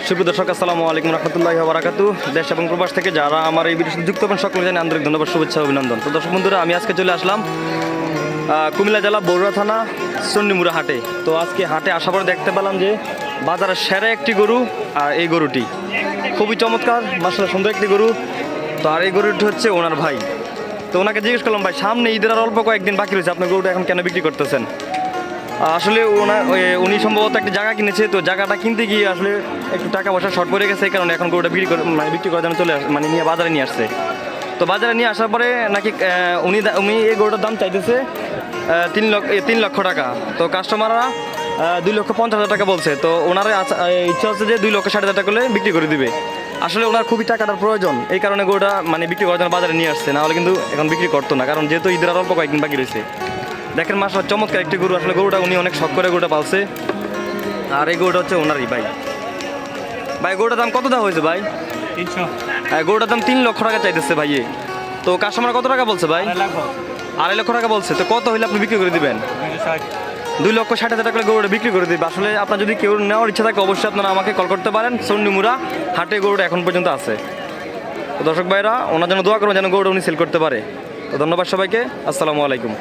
সুপ্রিয় দর্শক, আসসালামু আলাইকুম রহমতুল্লাহি ওয়া বারাকাতুহু। দেশ এবং প্রবাস থেকে যারা আমার এই ভিডিওতে যুক্ত হবেন সকলকে জানাই আন্তরিক ধন্যবাদ, শুভেচ্ছা, অভিনন্দন। তো দর্শক বন্ধুরা, আমি আজকে চলে আসলাম কুমিল্লা জেলা বগুড়া থানা চন্ডিমুড়া হাটে। তো আজকে হাটে আসার পরে দেখতে পেলাম যে বাজারের সেরা একটি গরু, আর এই গরুটি খুবই চমৎকার, মাশাআল্লাহ সুন্দর একটি গরু। তো আর এই গরুটি হচ্ছে ওনার ভাই। তো ওনাকে জিজ্ঞেস করলাম, ভাই সামনে ঈদের আর অল্প কয়েকদিন বাকি রয়েছে, আপনার গরুটা এখন কেন বিক্রি করতেছেন? আসলে উনি সম্ভবত একটা জায়গা কিনেছে, তো জায়গাটা কিনতে গিয়ে আসলে একটু টাকা পয়সা শর্ট পড়ে গেছে, এই কারণে এখন গরুটা বিক্রি করার জন্য নিয়ে বাজারে নিয়ে আসছে। তো বাজারে নিয়ে আসার পরে নাকি উনি এই গরুটার দাম চাইতেছে 3 লক্ষ টাকা। তো কাস্টমাররা 2,50,000 টাকা বলছে। তো ওনার ইচ্ছা হচ্ছে যে 2,60,000 টাকা করলে বিক্রি করে দিবে। আসলে ওনার খুবই টাকাটার প্রয়োজন, এই কারণে গরুটা বিক্রি করার জন্য বাজারে নিয়ে আসছে, নাহলে কিন্তু এখন বিক্রি করতো না, কারণ যেহেতু ঈদের আর অল্প কয়েকদিন বাকি রয়েছে। দেখেন মাশাআল্লাহ চমৎকার একটি গরু, আসলে গরুটা উনি অনেক শখ করে গরুটা পালছে। আর এই গরুটা হচ্ছে ওনারই ভাই। গরুটার দাম কত দেওয়া হয়েছে ভাই? 300। গরুটার দাম 3 লক্ষ টাকা চাইতেছে ভাইয়ে। তো কাস্টমার কত টাকা বলছে ভাই? 2.5 লক্ষ টাকা বলছে। তো কত হইলে আপনি বিক্রি করে দিবেন? 2,60,000 টাকা করে গরুটা বিক্রি করে দিবে। আসলে আপনার যদি কেউ নেওয়ার ইচ্ছা থাকে অবশ্যই আপনারা আমাকে কল করতে পারেন। চন্ডিমুড়া হাটে গরুটা এখন পর্যন্ত আছে। তো দর্শক ভাইরা, ওনার জন্য দোয়া করবেন যেন গরুটা উনি সেল করতে পারে। তো ধন্যবাদ সবাইকে, আসসালামু আলাইকুম।